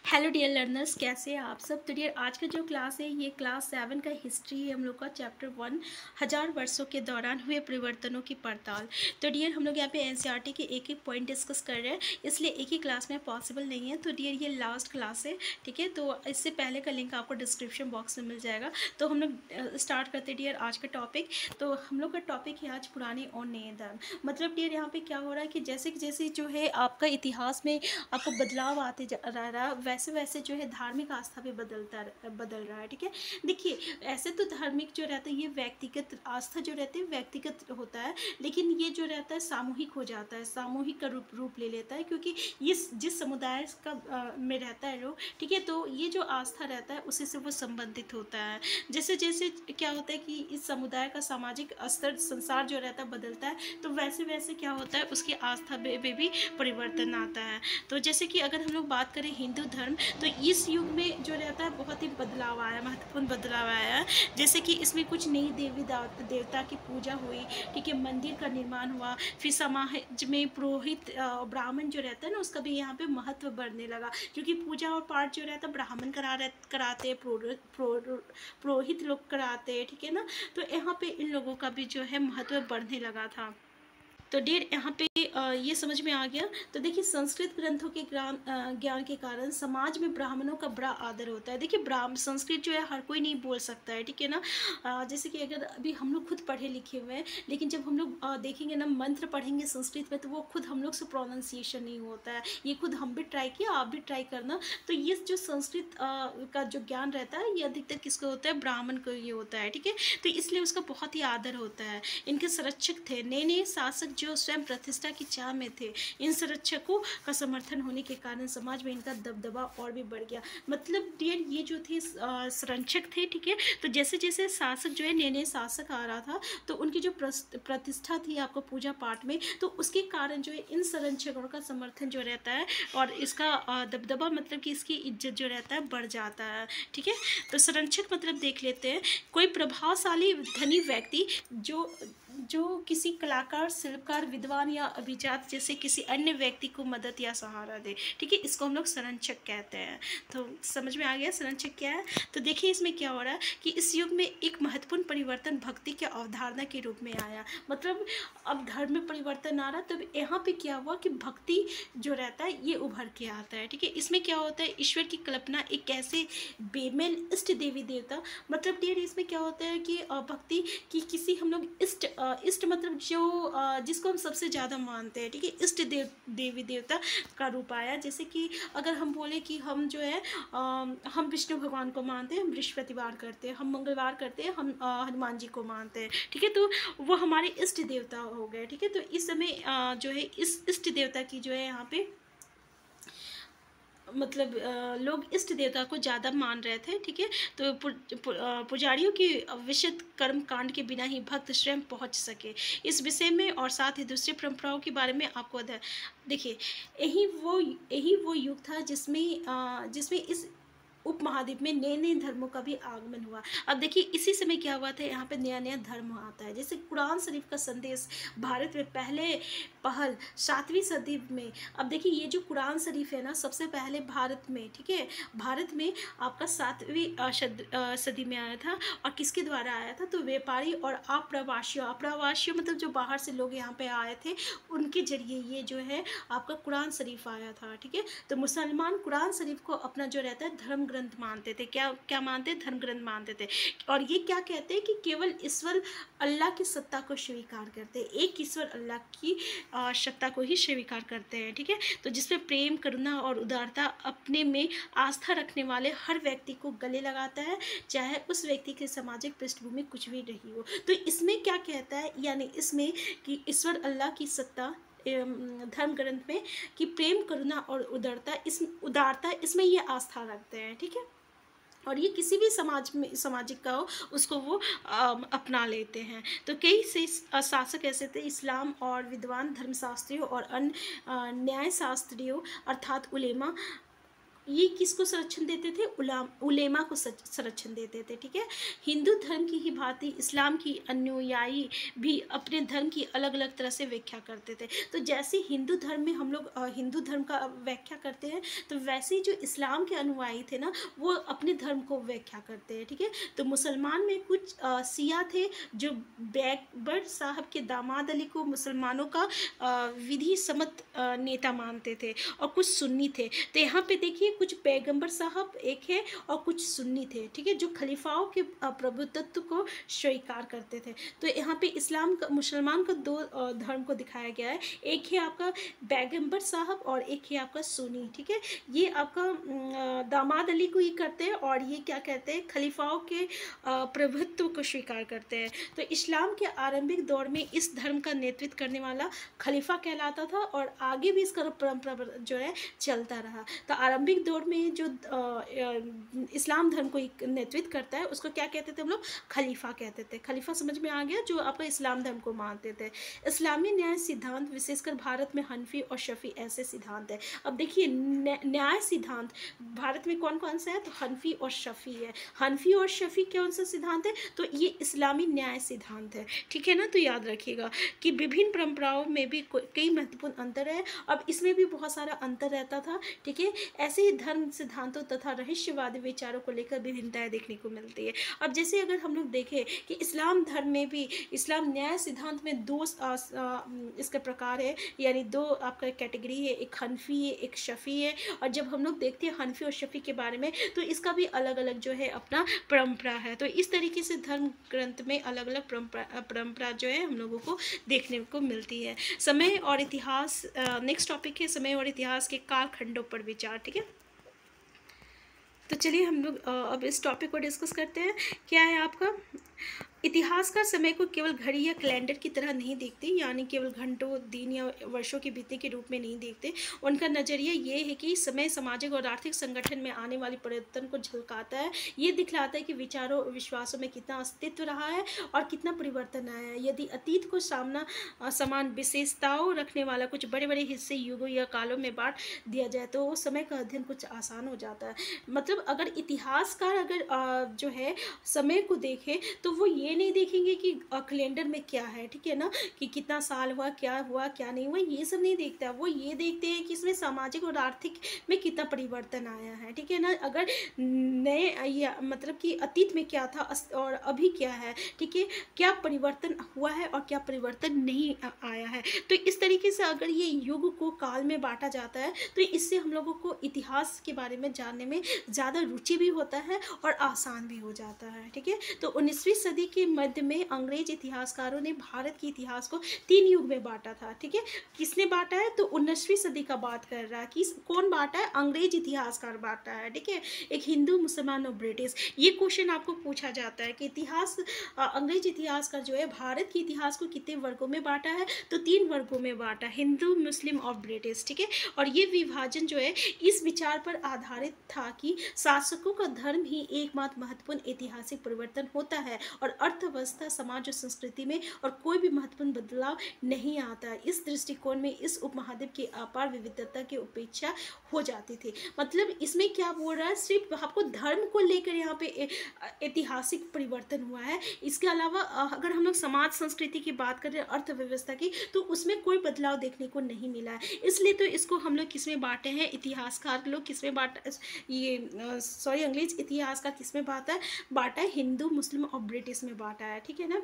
Hello dear learners, कैसे हैं आप सब। तो डियर आज का जो क्लास है ये क्लास 7 का हिस्ट्री है हम लोग का। चैप्टर 1 1000 वर्षों के दौरान हुए परिवर्तनों की पड़ताल। तो डियर हम लोग यहाँ पे एनसीईआरटी के एक एक पॉइंट डिस्कस कर रहे हैं, इसलिए एक ही क्लास में पॉसिबल नहीं है। तो डियर ये लास्ट क्लास है, ठीक है। तो इससे पहले का लिंक आपको डिस्क्रिप्शन बॉक्स में मिल जाएगा। तो हम लोग स्टार्ट करते डियर आज का टॉपिक। तो हम लोग का टॉपिक है आज पुराने और नए धर्म। मतलब डियर यहाँ पे क्या हो रहा है कि जैसे जैसे जो है आपका इतिहास में आपको बदलाव आते जा रहा है, वैसे वैसे जो है धार्मिक आस्था भी बदल रहा है, ठीक है। देखिए, ऐसे तो धार्मिक जो रहता है ये व्यक्तिगत आस्था जो रहती है व्यक्तिगत होता है, लेकिन ये जो रहता है सामूहिक हो जाता है, सामूहिक का रूप ले लेता है, क्योंकि ये जिस समुदाय का में रहता है लोग, ठीक है। तो ये जो आस्था रहता है उसी से वो संबंधित होता है। जैसे जैसे क्या होता है कि इस समुदाय का सामाजिक स्तर संसार जो रहता है बदलता है, तो वैसे वैसे क्या होता है उसकी आस्था में भी परिवर्तन आता है। तो जैसे कि अगर हम लोग बात करें हिंदू धर्म, तो इस युग में जो रहता है बहुत ही बदलाव आया, महत्वपूर्ण बदलाव आया है। जैसे कि इसमें कुछ नई देवी देवता की पूजा हुई, ठीक है, मंदिर का निर्माण हुआ, फिर समाज में पुरोहित ब्राह्मण जो रहता है ना उसका भी यहाँ पे महत्व बढ़ने लगा, क्योंकि पूजा और पाठ जो रहता है ब्राह्मण कराते, पुरोहित लोग कराते, ठीक है ना। तो यहाँ पे इन लोगों का भी जो है महत्व बढ़ने लगा था। तो डियर यहाँ पे ये समझ में आ गया। तो देखिए, संस्कृत ग्रंथों के ज्ञान के कारण समाज में ब्राह्मणों का बड़ा आदर होता है। देखिए, संस्कृत जो है हर कोई नहीं बोल सकता है, ठीक है ना। जैसे कि अगर अभी हम लोग खुद पढ़े लिखे हुए हैं, लेकिन जब हम लोग देखेंगे ना मंत्र पढ़ेंगे संस्कृत में, तो वो खुद हम लोग से प्रोनाउंसिएशन नहीं होता है। ये खुद हम भी ट्राई किया, आप भी ट्राई करना। तो ये जो संस्कृत का जो ज्ञान रहता है ये अधिकतर किसको होता है, ब्राह्मण को ये होता है, ठीक है। तो इसलिए उसका बहुत ही आदर होता है। इनके संरक्षक थे नए नए शासक जो स्वयं प्रतिष्ठा की चाह में थे। इन संरक्षकों का समर्थन होने के कारण समाज में इनका दबदबा और भी बढ़ गया। मतलब डियर ये जो थे संरक्षक थे, ठीक है। तो जैसे जैसे शासक जो है नए नए शासक आ रहा था, तो उनकी जो प्रतिष्ठा थी आपको पूजा पाठ में, तो उसके कारण जो है इन संरक्षकों का समर्थन जो रहता है और इसका दबदबा, मतलब कि इसकी इज्जत जो रहता है बढ़ जाता है, ठीक है। तो संरक्षक मतलब देख लेते हैं, कोई प्रभावशाली धनी व्यक्ति जो किसी कलाकार, शिल्पकार, विद्वान या अभिजात जैसे किसी अन्य व्यक्ति को मदद या सहारा दे, ठीक है। इसको हम लोग संरक्षक कहते हैं। तो समझ में आ गया संरक्षक क्या है। तो देखिए इसमें क्या हो रहा है कि इस युग में एक महत्वपूर्ण परिवर्तन भक्ति की अवधारणा के रूप में आया। मतलब अब धर्म में परिवर्तन आ रहा, तब यहाँ पे क्या हुआ कि भक्ति जो रहता है ये उभर के आता है, ठीक है। इसमें क्या होता है, ईश्वर की कल्पना एक कैसे बेमेल इष्ट देवी देवता, मतलब डियर इसमें क्या होता है कि भक्ति की किसी हम लोग इष्ट मतलब जो जिसको हम सबसे ज़्यादा मानते हैं, ठीक है, इष्ट देवी देवता का रूप आया। जैसे कि अगर हम बोले कि हम जो है हम विष्णु भगवान को मानते हैं, हम बृहस्पतिवार करते हैं, हम मंगलवार करते हैं, हम हनुमान जी को मानते हैं, ठीक है। तो वो हमारे इष्ट देवता हो गए, ठीक है। तो इस समय जो है इस इष्ट देवता की जो है यहाँ पे मतलब लोग इष्ट देवता को ज़्यादा मान रहे थे, ठीक है। तो पुजारियों की विशुद्ध कर्म कांड के बिना ही भक्त स्वयं पहुंच सके इस विषय में, और साथ ही दूसरी परंपराओं के बारे में आपको देखिए, यही वो युग था जिसमें इस उपमहाद्वीप में नए नए धर्मों का भी आगमन हुआ। अब देखिए इसी समय क्या हुआ था, यहाँ पे नया नया धर्म आता है। जैसे कुरान शरीफ का संदेश भारत में पहल 7वीं सदी में। अब देखिए ये जो कुरान शरीफ है ना सबसे पहले भारत में, ठीक है, भारत में आपका 7वीं सदी में आया था। और किसके द्वारा आया था, तो व्यापारी और अप्रवासियों मतलब जो बाहर से लोग यहाँ पे आए थे, उनके जरिए ये जो है आपका कुरान शरीफ आया था, ठीक है। तो मुसलमान कुरान शरीफ को अपना जो रहता है धर्म ग्रंथ मानते थे। क्या मानते, धर्म ग्रंथ मानते थे। और ये क्या कहते हैं कि केवल ईश्वर अल्लाह की सत्ता को स्वीकार करते हैं, एक ईश्वर अल्लाह की सत्ता को ही स्वीकार करते हैं, ठीक है। तो जिसमें प्रेम, करुणा और उदारता अपने में आस्था रखने वाले हर व्यक्ति को गले लगाता है, चाहे उस व्यक्ति की सामाजिक पृष्ठभूमि कुछ भी रही हो। तो इसमें क्या कहता है, यानी इसमें कि ईश्वर अल्लाह की सत्ता धर्म ग्रंथ में कि प्रेम, करुणा और उदारता इसमें ये आस्था रखते हैं, ठीक है। और ये किसी भी सामाजिक का हो उसको वो अपना लेते हैं। तो कई से शासक ऐसे थे, इस्लाम और विद्वान धर्मशास्त्रियों और अन्य न्याय शास्त्रियों अर्थात उलेमा ये किसको संरक्षण देते थे? उलेमा को संरक्षण देते थे। ठीक है, हिंदू धर्म की ही भांति इस्लाम की अनुयायी भी अपने धर्म की अलग अलग तरह से व्याख्या करते थे। तो जैसे हिंदू धर्म में हम लोग हिंदू धर्म का व्याख्या करते हैं, तो वैसे ही जो इस्लाम के अनुयायी थे ना, वो अपने धर्म को व्याख्या करते हैं। ठीक है, तो मुसलमान में कुछ सिया थे जो बैकबर साहब के दामाद अली को मुसलमानों का विधि सम्मत नेता मानते थे, और कुछ सुन्नी थे। तो यहाँ पे देखिए कुछ पैगंबर साहब एक है और कुछ सुन्नी थे। ठीक है, जो खलीफाओं के प्रभुत्व को स्वीकार करते थे। तो यहाँ पे इस्लाम का मुसलमान का दो धर्म को दिखाया गया है, एक है आपका पैगंबर साहब और एक है आपका सुन्नी। ठीक है, ये आपका दामाद अली को ही करते हैं, और ये क्या कहते हैं, खलीफाओं के प्रभुत्व को स्वीकार करते हैं। तो इस्लाम के आरंभिक दौर में इस धर्म का नेतृत्व करने वाला खलीफा कहलाता था, और आगे भी इसका परंपरा जो है चलता रहा। तो आरंभिक दौर में जो इस्लाम धर्म को नेतृत्व करता है उसको क्या कहते थे हम लोग? खलीफा कहते थे। खलीफा समझ में आ गया, जो आपका इस्लाम धर्म को मानते थे। इस्लामी न्याय सिद्धांत विशेषकर भारत में हनफी और शफी ऐसे सिद्धांत है। अब देखिए न्याय सिद्धांत भारत में कौन कौन सा है? तो हनफी और शफी है। हनफी और शफी कौन सा सिद्धांत है? तो ये इस्लामी न्याय सिद्धांत है। ठीक है ना, तो याद रखिएगा कि विभिन्न परंपराओं में भी कई महत्वपूर्ण अंतर है। अब इसमें भी बहुत सारा अंतर रहता था। ठीक है, ऐसे ही धर्म सिद्धांतों तथा रहस्यवादी विचारों को लेकर विभिन्नताएं देखने को मिलती है। अब जैसे अगर हम लोग देखें कि इस्लाम धर्म में भी इस्लाम न्याय सिद्धांत में दो इसके प्रकार है, यानी दो आपका कैटेगरी है, एक हनफी है एक शफी है। और जब हम लोग देखते हैं हनफी और शफी के बारे में, तो इसका भी अलग अलग जो है अपना परंपरा है। तो इस तरीके से धर्म ग्रंथ में अलग अलग परंपरा जो है हम लोगों को देखने को मिलती है। समय और इतिहास, नेक्स्ट टॉपिक है समय और इतिहास के कालखंडों पर विचार। ठीक है, तो चलिए हम लोग अब इस टॉपिक को डिस्कस करते हैं। क्या है आपका? इतिहासकार समय को केवल घड़ी या कैलेंडर की तरह नहीं देखते, यानी केवल घंटों दिन या वर्षों के बीतने के रूप में नहीं देखते। उनका नज़रिया ये है कि समय सामाजिक और आर्थिक संगठन में आने वाले परिवर्तन को झलकाता है। ये दिखलाता है कि विचारों और विश्वासों में कितना अस्तित्व रहा है और कितना परिवर्तन आया है। यदि अतीत को समान विशेषताओं रखने वाला कुछ बड़े बड़े हिस्से युगों या कालों में बांट दिया जाए तो समय का अध्ययन कुछ आसान हो जाता है। मतलब अगर इतिहासकार अगर जो है समय को देखे, तो वो ये नहीं देखेंगे कि कैलेंडर में क्या है, ठीक है ना, कि कितना साल हुआ क्या नहीं हुआ, ये सब नहीं देखता। वो ये देखते हैं कि इसमें सामाजिक और आर्थिक में कितना परिवर्तन आया है। ठीक है ना, अगर नए मतलब कि अतीत में क्या था और अभी क्या है, ठीक है, क्या परिवर्तन हुआ है और क्या परिवर्तन नहीं आया है। तो इस तरीके से अगर ये युग को काल में बांटा जाता है, तो इससे हम लोगों को इतिहास के बारे में जानने में ज़्यादा रुचि भी होता है और आसान भी हो जाता है। ठीक है, तो 19वीं सदी के मध्य में अंग्रेज इतिहासकारों ने भारत के इतिहास को 3 युग में बांटा था। ठीक है, किसने बांटा है? तो 19वीं सदी का बात कर रहा है। कौन बांटा है? अंग्रेज इतिहासकार बांटा है। ठीक है, एक हिंदू, मुसलमान और ब्रिटिश। ये क्वेश्चन आपको पूछा जाता है कि अंग्रेज इतिहासकार जो है भारत के इतिहास को कितने वर्गों में बांटा है? तो 3 वर्गों में बांटा, हिंदू, मुस्लिम और ब्रिटिश। ठीक है, और ये विभाजन जो है इस विचार पर आधारित था कि शासकों का धर्म ही एकमात्र महत्वपूर्ण ऐतिहासिक परिवर्तन होता है और अर्थव्यवस्था, समाज और संस्कृति में और कोई भी महत्वपूर्ण बदलाव नहीं आता। इस दृष्टिकोण में इस उपमहाद्वीप की अपार विविधता की उपेक्षा हो जाती थी। मतलब इसमें क्या बोल रहा है? सिर्फ आपको धर्म को लेकर यहाँ पे ऐतिहासिक परिवर्तन हुआ है। इसके अलावा अगर हम लोग समाज संस्कृति की बात करें, अर्थव्यवस्था की, तो उसमें कोई बदलाव देखने को नहीं मिला है। इसलिए तो इसको हम लोग किसमें बांटे हैं? इतिहासकार लोग किसमें बांटा, ये अंग्रेज इतिहासकार किसमें बांटा है? हिंदू, मुस्लिम और ब्रिटिश में बांटा है। ठीक है ना,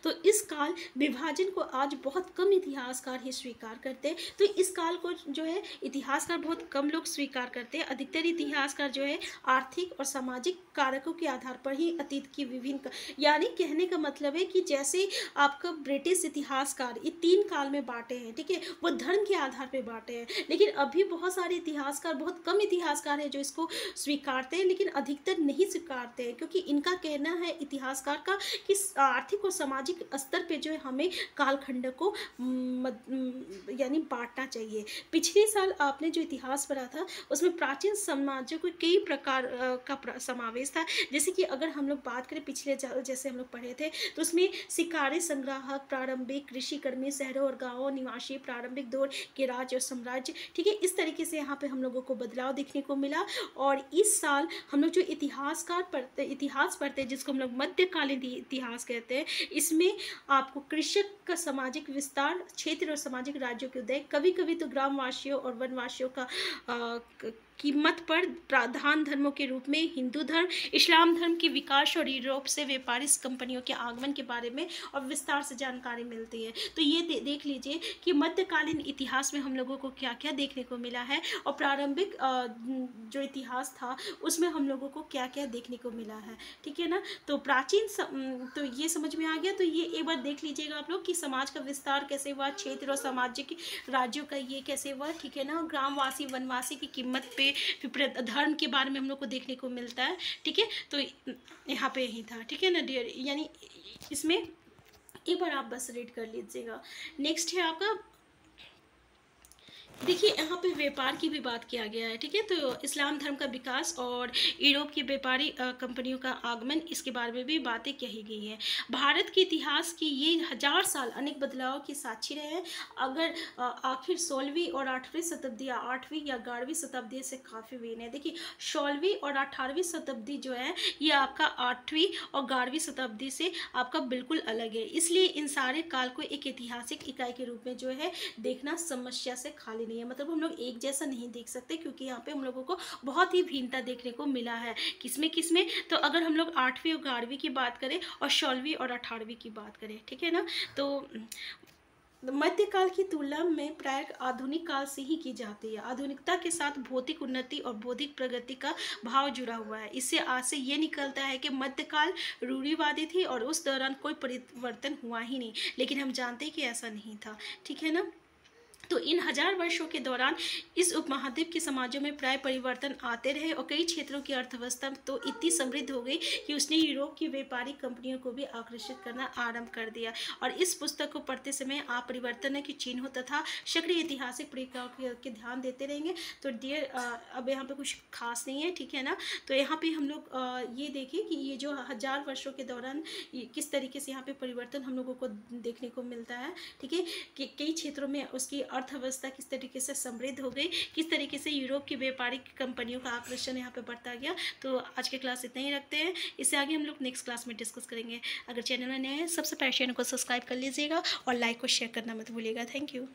तो इस काल विभाजन को आज बहुत कम इतिहासकार ही स्वीकार करते हैं। तो इस काल को जो है इतिहासकार बहुत कम लोग स्वीकार करते हैं। अधिकतर इतिहासकार जो है आर्थिक और सामाजिक कारकों के आधार पर ही अतीत की विभिन्न, यानी कहने का मतलब है कि जैसे आपका ब्रिटिश इतिहासकार ये 3 काल में बांटे हैं, ठीक है, वो धर्म के आधार पर बांटे हैं। लेकिन अभी बहुत सारे इतिहासकार, बहुत कम इतिहासकार हैं जो इसको स्वीकारते हैं, लेकिन अधिकतर नहीं स्वीकारते हैं, क्योंकि इनका कहना है इतिहासकार का कि आर्थिक और सामाजिक स्तर पे जो है हमें कालखंड को यानी बांटना चाहिए। पिछले साल आपने जो इतिहास पढ़ा था उसमें प्राचीन समाजों को कई प्रकार का समावेश था। जैसे कि अगर हम लोग बात करें पिछले जैसे हम लोग पढ़े थे तो उसमें शिकारी संग्राहक, प्रारंभिक कृषिकर्मी, शहरों और गांवों निवासी, प्रारंभिक दौर के राज्य और साम्राज्य, ठीक है। इस तरीके से यहाँ पे हम लोगों को बदलाव देखने को मिला। और इस साल हम लोग जो इतिहास पढ़ते हैं जिसको हम लोग मध्यकालीन इतिहास कहते हैं, इसमें आपको कृषक का सामाजिक विस्तार, क्षेत्र और सामाजिक राज्यों के उदय, कभी कभी तो ग्रामवासियों और वनवासियों का कीमत पर प्रधान धर्मों के रूप में हिंदू धर्म, इस्लाम धर्म के विकास और यूरोप से व्यापारिक कंपनियों के आगमन के बारे में और विस्तार से जानकारी मिलती है। तो ये देख लीजिए कि मध्यकालीन इतिहास में हम लोगों को क्या क्या देखने को मिला है और प्रारंभिक जो इतिहास था उसमें हम लोगों को क्या क्या देखने को मिला है, ठीक है ना। तो प्राचीन तो ये समझ में आ गया। तो ये एक बार देख लीजिएगा आप लोग कि समाज का विस्तार कैसे हुआ, क्षेत्र और सामाजिक राज्यों का ये कैसे हुआ, ठीक है ना। ग्रामवासी वनवासी की कीमत पे फिर धर्म के बारे में हम लोग को देखने को मिलता है, ठीक है। तो यहाँ पे यही था, ठीक है ना डियर। यानी इसमें एक बार आप बस रीड कर लीजिएगा। नेक्स्ट है आपका, देखिए यहाँ पे व्यापार की भी बात किया गया है, ठीक है। तो इस्लाम धर्म का विकास और यूरोप की व्यापारी कंपनियों का आगमन, इसके बारे में भी बातें कही गई हैं। भारत के इतिहास की ये 1000 साल अनेक बदलावों की साक्षी रहे हैं। अगर आखिर 16वीं और 8वीं शताब्दी या 8वीं या 11वीं शताब्दी से काफ़ी भिन्न है। देखिए 16वीं और 18वीं शताब्दी जो है ये आपका 8वीं और 11वीं शताब्दी से आपका बिल्कुल अलग है। इसलिए इन सारे काल को एक ऐतिहासिक इकाई के रूप में जो है देखना समस्या से खाली नहीं है। मतलब हम लोग एक जैसा नहीं देख सकते क्योंकि यहाँ पे हम लोगों को बहुत ही भिन्नता देखने को मिला है। किसमें तो अगर हम लोग 8वीं और 11वीं की बात करें और 16वीं और 18वीं की बात करें, ठीक है ना। तो मध्यकाल की तुलना में प्राय आधुनिक काल से ही की जाती है। आधुनिकता के साथ भौतिक उन्नति और बौद्धिक प्रगति का भाव जुड़ा हुआ है। इससे आज से ये निकलता है कि मध्यकाल रूढ़िवादी थी और उस दौरान कोई परिवर्तन हुआ ही नहीं, लेकिन हम जानते हैं कि ऐसा नहीं था, ठीक है ना। तो इन 1000 वर्षों के दौरान इस उपमहाद्वीप के समाजों में प्राय परिवर्तन आते रहे और कई क्षेत्रों की अर्थव्यवस्था तो इतनी समृद्ध हो गई कि उसने यूरोप की व्यापारिक कंपनियों को भी आकर्षित करना आरंभ कर दिया। और इस पुस्तक को पढ़ते समय आप परिवर्तन के चिन्हों तथा सक्रिय ऐतिहासिक प्रक्रियाओं के ध्यान देते रहेंगे। तो डियर अब यहाँ पे कुछ खास नहीं है, ठीक है ना। तो यहाँ पे हम लोग ये देखें कि ये जो 1000 वर्षों के दौरान किस तरीके से यहाँ पे परिवर्तन हम लोगों को देखने को मिलता है, ठीक है। कि कई क्षेत्रों में उसकी अर्थव्यवस्था किस तरीके से समृद्ध हो गई, किस तरीके से यूरोप की व्यापारिक कंपनियों का आकर्षण यहाँ पे बढ़ता गया। तो आज के क्लास इतना ही रखते हैं, इससे आगे हम लोग नेक्स्ट क्लास में डिस्कस करेंगे। अगर चैनल में नए हैं सबसे पहले चैनल को सब्सक्राइब कर लीजिएगा और लाइक और शेयर करना मत भूलिएगा। Thank you.